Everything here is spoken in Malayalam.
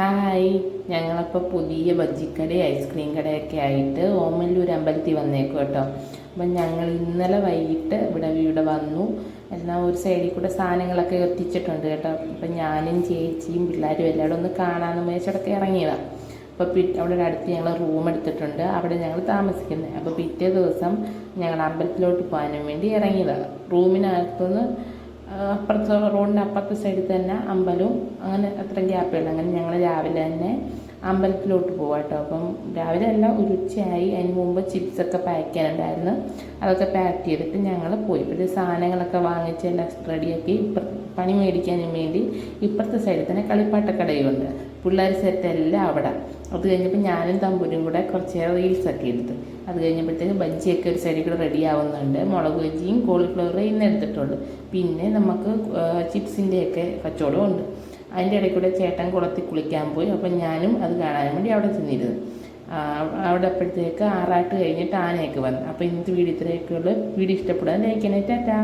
ഹായ്, ഞങ്ങളപ്പോൾ പുതിയ ബജ്ജിക്കട ഐസ്ക്രീം കടയൊക്കെ ആയിട്ട് ഓമല്ലൂർ അമ്പലത്തിൽ വന്നേക്കും കേട്ടോ. അപ്പം ഞങ്ങൾ ഇന്നലെ വൈകിട്ട് ഇവിടെ വന്നു. എന്നാൽ ഒരു സൈഡിൽ കൂടെ സാധനങ്ങളൊക്കെ എത്തിച്ചിട്ടുണ്ട് കേട്ടോ. അപ്പം ഞാനും ചേച്ചിയും പിള്ളേരും എല്ലാവരും ഒന്ന് കാണാമെന്ന് മേച്ചടക്കെ ഇറങ്ങിയതാണ്. അപ്പോൾ അവിടെ ഒരു അടുത്ത് ഞങ്ങൾ റൂം എടുത്തിട്ടുണ്ട്, അവിടെ ഞങ്ങൾ താമസിക്കുന്നത്. അപ്പോൾ പിറ്റേ ദിവസം ഞങ്ങൾ അമ്പലത്തിലോട്ട് പോകാനും വേണ്ടി ഇറങ്ങിയതാണ്. റൂമിനകത്തുനിന്ന് അപ്പുറത്തെ റോഡിൻ്റെ അപ്പുറത്തെ സൈഡിൽ തന്നെ അമ്പലവും അങ്ങനെ അത്രയും ഗ്യാപ്പുണ്ട്. അങ്ങനെ ഞങ്ങൾ രാവിലെ തന്നെ അമ്പലത്തിലോട്ട് പോകാം കേട്ടോ. അപ്പം രാവിലെ എല്ലാം ഒരു ഉച്ചയായി. അതിന് മുമ്പ് ചിപ്സൊക്കെ പാക്ക് ചെയ്യാനുണ്ടായിരുന്നു, അതൊക്കെ പാക്ക് ചെയ്തിട്ട് ഞങ്ങൾ പോയി. ഇപ്പോഴത്തെ സാധനങ്ങളൊക്കെ വാങ്ങിച്ച് എല്ലാം റെഡിയാക്കി പണി മേടിക്കാനും വേണ്ടി ഇപ്പുറത്തെ സൈഡിൽ തന്നെ കളിപ്പാട്ടക്കടയുണ്ട്. പിള്ളേർ സെറ്റെല്ലാം അവിടെ. അത് കഴിഞ്ഞപ്പോൾ ഞാനും തമ്പൂരും കൂടെ കുറച്ച് നേരം റീൽസൊക്കെ എടുത്തു. അത് കഴിഞ്ഞപ്പോഴത്തേക്ക് ബജ്ജിയൊക്കെ ഒരു സൈഡിൽ കൂടെ റെഡി ആവുന്നുണ്ട്. മുളക് ബജ്ജിയും കോളിഫ്ലവറും ഇന്ന് എടുത്തിട്ടുള്ളൂ. പിന്നെ നമുക്ക് ചിപ്സിൻ്റെയൊക്കെ കച്ചവടം ഉണ്ട്. അതിൻ്റെ ഇടയിൽ കൂടെ ചേട്ടൻ കുളത്തിൽ കുളിക്കാൻ പോയി. അപ്പം ഞാനും അത് കാണാൻ വേണ്ടി അവിടെ ചെന്നിരുന്നു. അവിടെ അപ്പോഴത്തേക്ക് ആറാട്ട് കഴിഞ്ഞിട്ട് ആനയൊക്കെ വന്നു. അപ്പോൾ ഇന്നത്തെ വീഡിയോ ഇത്രയൊക്കെയുള്ളൂ. വീഡിയോ ഇഷ്ടപ്പെടാൻ ലൈക്ക് ചെയ്യണേ. ടാറ്റാ.